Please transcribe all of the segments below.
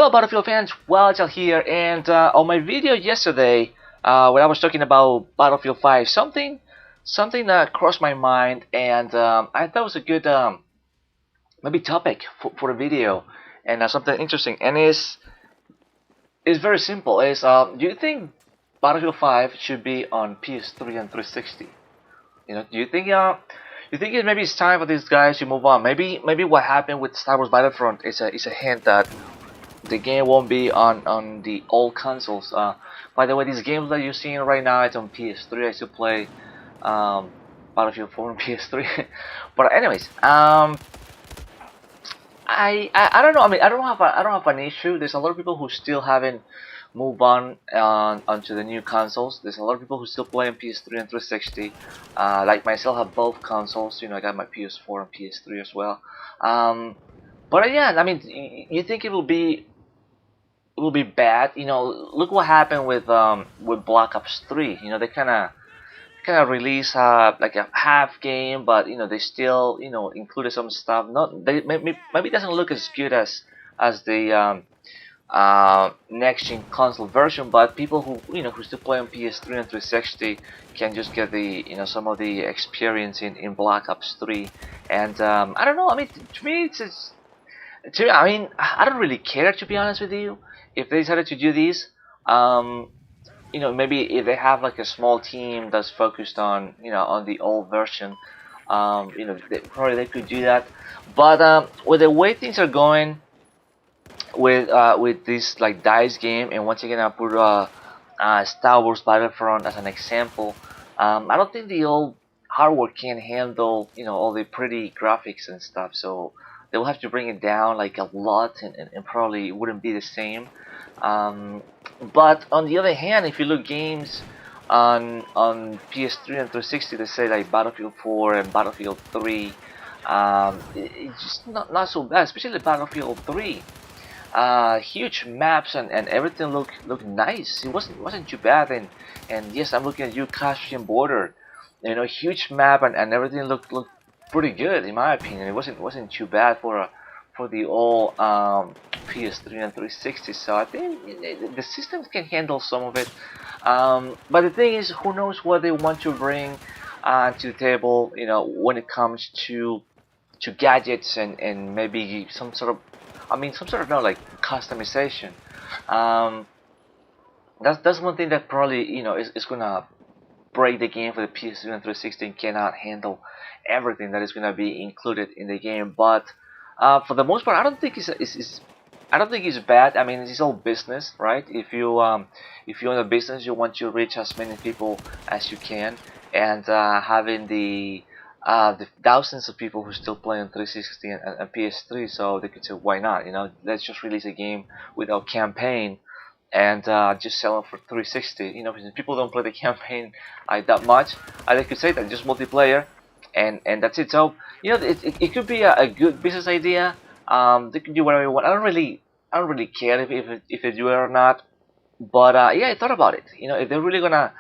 Hello Battlefield fans, Wildchild here, and on my video yesterday, when I was talking about Battlefield 5, something that crossed my mind, and I thought it was a good maybe topic for a video, and something interesting, and it's very simple. Do you think Battlefield 5 should be on PS3 and 360? Do you think maybe it's time for these guys to move on? Maybe what happened with Star Wars Battlefront is a hint that the game won't be on the old consoles. By the way, these games that you're seeing right now, it's on PS3. I still play Battlefield 4 on PS3. But anyways, I don't know. I mean, I don't have an issue. There's a lot of people who still haven't moved on onto the new consoles. There's a lot of people who still play on PS3 and 360. Like myself, have both consoles. I got my PS4 and PS3 as well. But yeah, I mean, you think it will be bad? Look what happened with Black Ops 3. They kind of released like a half game, but they still included some stuff. Maybe it doesn't look as good as the next gen console version, but people who still play on PS3 and 360 can just get the some of the experience in Black Ops 3. And I don't know. I mean, to me, I mean, I don't really care, to be honest with you, if they decided to do these. Maybe if they have like a small team that's focused on on the old version, probably they could do that. But with the way things are going with this like DICE game, and once again I put Star Wars Battlefront as an example, I don't think the old hardware can handle all the pretty graphics and stuff. So they will have to bring it down like a lot, and probably wouldn't be the same. But on the other hand, if you look games on PS3 and 360, they say like Battlefield 4 and Battlefield 3, it's just not so bad, especially Battlefield 3. Huge maps and everything looked nice. It wasn't too bad, and yes, I'm looking at you, Caspian border. Huge map and everything looked pretty good in my opinion. It wasn't too bad for the old PS3 and 360. So I think the systems can handle some of it. But the thing is, who knows what they want to bring to the table? When it comes to gadgets and maybe some sort of, no, like customization. That's one thing that probably is gonna break the game for the PS3 and 360 and cannot handle everything that is gonna be included in the game. But for the most part, I don't think it's bad. I mean, it's all business, right? If you own a business, you want to reach as many people as you can, and having the thousands of people who still play on 360 and PS3, so they could say, why not? Let's just release a game without campaign and just sell it for 360. Because people don't play the campaign that much. They could say that just multiplayer, and that's it. So it could be a good business idea. They can do whatever you want. I don't really care if they do it or not. But yeah, I thought about it. If they're really gonna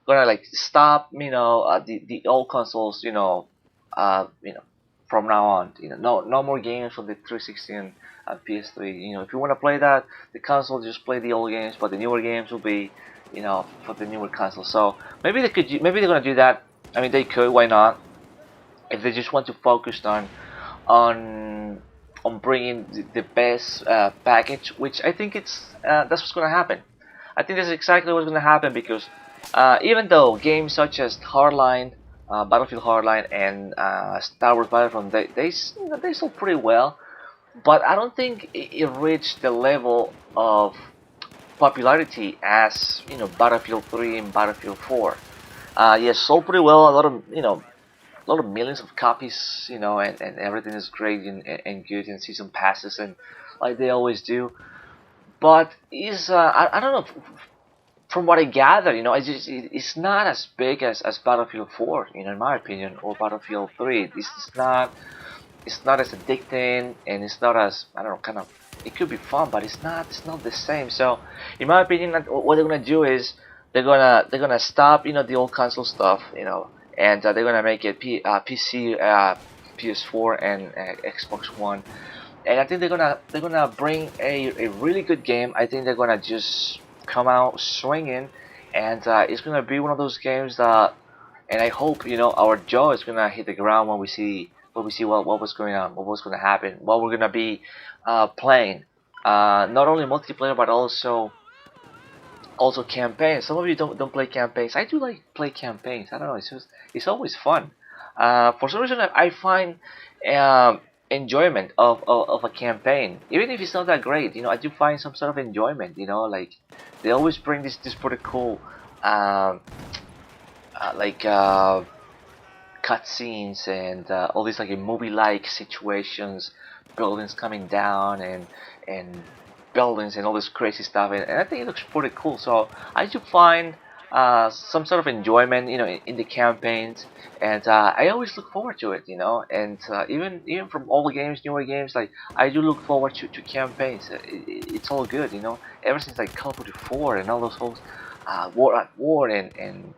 like stop the old consoles from now on, no more games for the 360 and PS3. If you want to play that, the console, just play the old games, but the newer games will be for the newer console. So maybe maybe they're gonna do that. I mean, they could. Why not? If they just want to focus on bringing the best package, which I think that's what's gonna happen. I think that's exactly what's gonna happen, because even though games such as Hardline, Battlefield Hardline, and Star Wars Battlefront, they sold pretty well, but I don't think it reached the level of popularity as Battlefield 3 and Battlefield 4. Yes, sold pretty well. A lot of millions of copies, and everything is great and good, and season passes and like they always do. But I don't know. From what I gather, it's not as big as Battlefield 4, in my opinion, or Battlefield 3. It's not as addicting, and it's not as, I don't know, kind of. It could be fun, but it's not the same. So, in my opinion, what they're gonna do is they're gonna stop the old console stuff, and they're gonna make it PC, PS4, and Xbox One. and I think they're gonna bring a really good game. I think they're gonna just come out swinging, and it's gonna be one of those games that, and I hope our jaw is gonna hit the ground when we see what was going on, what was gonna happen, what we're gonna be playing. Not only multiplayer but also campaigns. Some of you don't play campaigns. I do like play campaigns. I don't know. It's always fun. For some reason, I find um, enjoyment of a campaign, even if it's not that great. I do find some sort of enjoyment. Like they always bring this pretty cool, um, like cutscenes and all these like movie-like situations, buildings coming down and buildings and all this crazy stuff, and I think it looks pretty cool. So I do find some sort of enjoyment, in the campaigns, and I always look forward to it, and even from all the games, newer games, like I do look forward to campaigns. It's all good, ever since like Call of Duty 4 and all those whole War at War and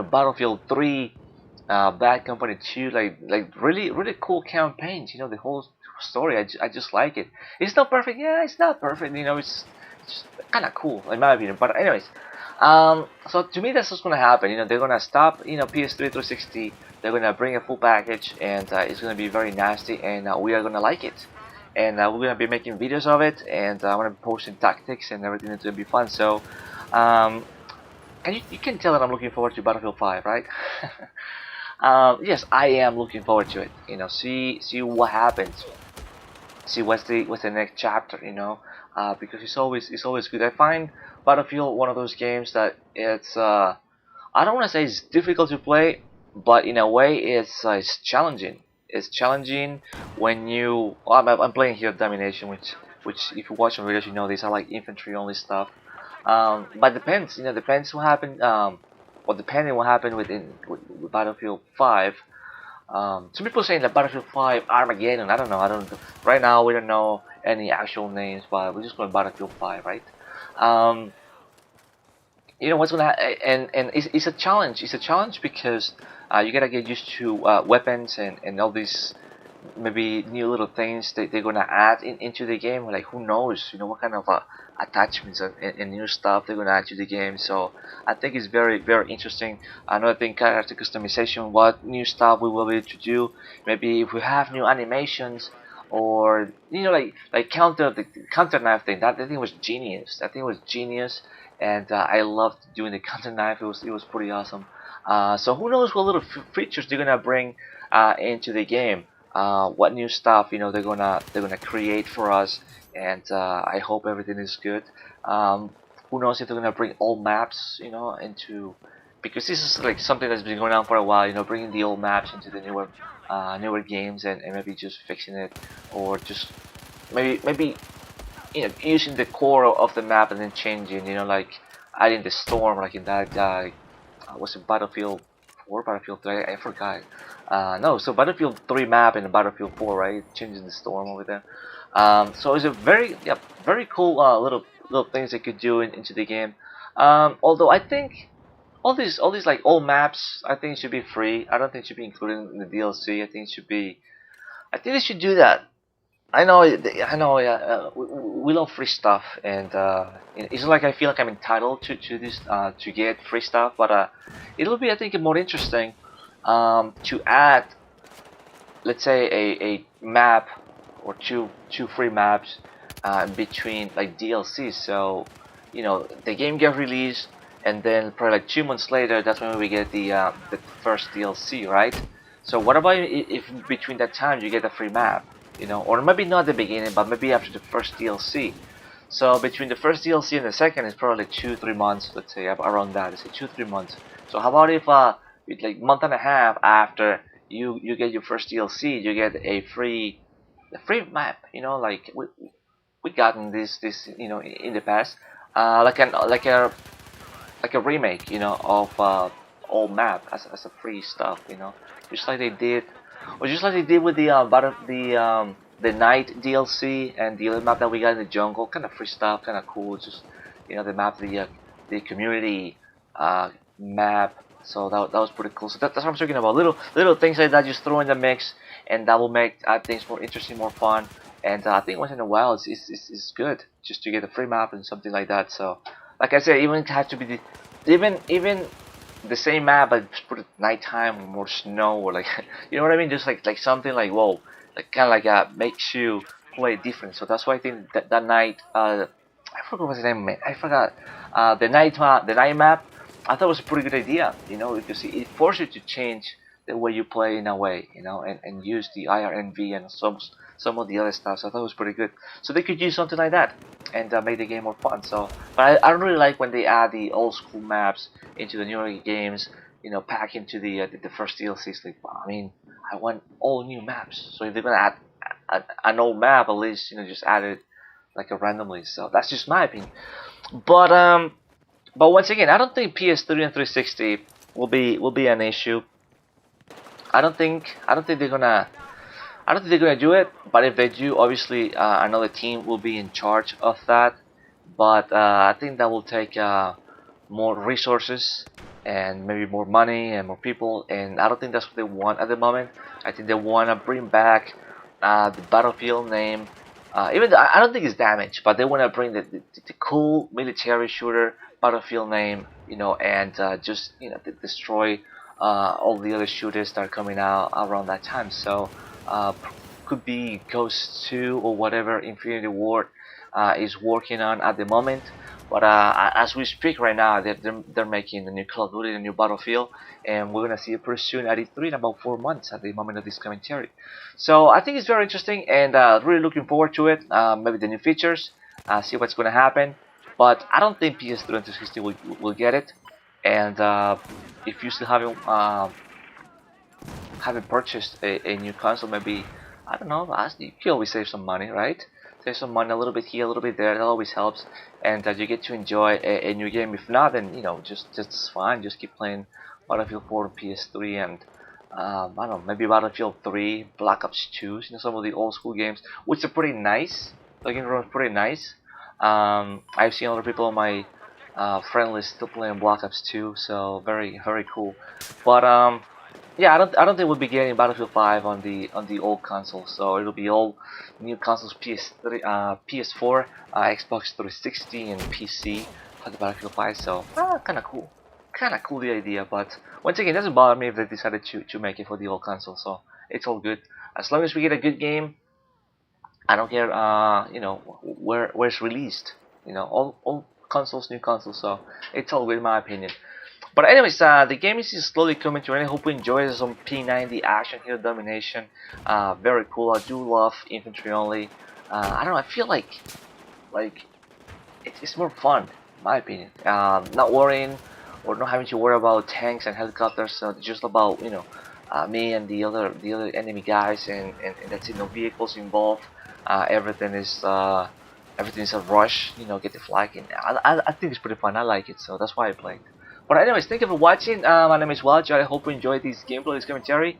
Battlefield 3, Bad Company 2, like really really cool campaigns. The whole story, I just like it. It's not perfect, yeah, it's not perfect. It's kind of cool in my opinion. But anyways, so to me that's what's gonna happen. They're gonna stop PS3 360. They're gonna bring a full package, and it's gonna be very nasty, and we are gonna like it. And we're gonna be making videos of it, and I'm gonna be posting tactics and everything. It's gonna be fun. So, and you can tell that I'm looking forward to Battlefield 5, right? Yes, I am looking forward to it. See what happens. See what's the next chapter. Because it's always good. I find Battlefield one of those games that it's I don't want to say it's difficult to play, but in a way it's challenging. It's challenging when you. Well, I'm playing here Domination, which if you watch my videos, these are like infantry only stuff. But depends, depends what happened. Well, depending what happened with Battlefield 5. Some people saying that Battlefield 5 Armageddon. I don't know. I don't. Right now we don't know any actual names, but we're just going Battlefield 5, right? Um, what's gonna and it's a challenge. It's a challenge because you gotta get used to weapons and all these maybe new little things that they're gonna add into the game. Like who knows, what kind of attachments and new stuff they're gonna add to the game. So I think it's very very interesting. Another thing, character customization, what new stuff we will be able to do. Maybe if we have new animations, or like the counter knife thing. That thing was genius. That thing was genius, and I loved doing the counter knife. It was pretty awesome. So who knows what little features they're gonna bring into the game. What new stuff they're gonna create for us, and I hope everything is good. Who knows if they're gonna bring all maps into, because this is like something that's been going on for a while, bringing the old maps into the newer games, and maybe just fixing it, or just maybe using the core of the map and then changing, like adding the storm, like in that was it Battlefield 4, Battlefield 3? I forgot. No, so Battlefield 3 map and Battlefield 4, right? Changing the storm over there. So it's a very cool little things they could do into the game. Although I think all these like old maps, I think it should be free. I don't think it should be included in the DLC. I think they should do that. I know, yeah. We love free stuff, and it's not like I feel like I'm entitled to this to get free stuff, but it'll be, I think, more interesting to add, let's say, a map or two free maps between like DLCs. So the game gets released, and then probably like 2 months later, that's when we get the first DLC, right? So what about if between that time you get a free map? Or maybe not at the beginning, but maybe after the first DLC. So between the first DLC and the second is probably 2-3 months, let's say, around that. Let's say 2-3 months. So how about if it's like month and a half after you get your first DLC, you get a free map. Like we gotten this in the past, like a remake, of old map as a free stuff, just like they did, or just like they did with the night DLC and the other map that we got in the jungle, kind of free stuff, kind of cool. Just the map, the community map. So that was pretty cool. So that's what I'm talking about. Little things like that, just throw in the mix, and that will make things more interesting, more fun. and I think once in a while it's good just to get a free map and something like that. So, like I said, even it has to be even the same map, but just put it nighttime or more snow or like you know what I mean, just like something like whoa, like kind of like makes you play different. So that's why I think that night I forgot what's the name, man. I forgot the night map. I thought it was a pretty good idea, you know, because it forces you to change the way you play in a way, you know, and use the IRNV and some of the other stuff. So I thought it was pretty good. So they could use something like that and make the game more fun. So, but I don't really like when they add the old school maps into the newer games, you know, pack into the first DLCs. Like, I mean, I want all new maps. So if they're gonna add an old map, at least you know just add it like a randomly. So that's just my opinion. But but once again, I don't think PS3 and 360 will be an issue. I don't think they're gonna do it. But if they do, obviously another team will be in charge of that. But I think that will take more resources and maybe more money and more people. And I don't think that's what they want at the moment. I think they want to bring back the Battlefield name. Even though I don't think it's damaged, but they want to bring the cool military shooter Battlefield name, you know, and just you know destroy all the other shooters that are coming out around that time. So could be Ghost 2 or whatever Infinity Ward is working on at the moment. But as we speak right now, they're making the new Call of Duty, the new Battlefield, and we're gonna see it pretty soon at E3 in about 4 months at the moment of this commentary. So I think it's very interesting, and really looking forward to it. Maybe the new features, see what's gonna happen. But I don't think PS3 and 360 will get it. And if you still haven't purchased a new console, maybe I don't know. You can always save some money, right? Save some money a little bit here, a little bit there. That always helps, and you get to enjoy a new game. If not, then you know just fine. Just keep playing Battlefield 4 on PS3 and I don't know, maybe Battlefield 3, Black Ops 2. You know, some of the old school games, which are pretty nice. The game is pretty nice. I've seen other people on my friend list still playing Black Ops 2, so very cool. But yeah, I don't think we'll be getting Battlefield 5 on the old console. So it'll be all new consoles, PS3, PS4, Xbox 360, and PC for the Battlefield 5. So kind of cool the idea. But once again, it doesn't bother me if they decided to make it for the old console. So it's all good as long as we get a good game. I don't care, you know, where it's released. You know, all consoles, new consoles. So it's all good in my opinion. But anyways, the game is slowly coming to an end. I hope you enjoy some P90 action here, domination. Very cool. I do love infantry only. I don't know. I feel like it's more fun, in my opinion. Not worrying or not having to worry about tanks and helicopters. So it's just about you know me and the other enemy guys, and that's it. No vehicles involved. Everything is a rush. You know, get the flag, and I think it's pretty fun. I like it, so that's why I played. But anyways, thank you for watching. My name is Walter. I hope you enjoyed this gameplay, this commentary.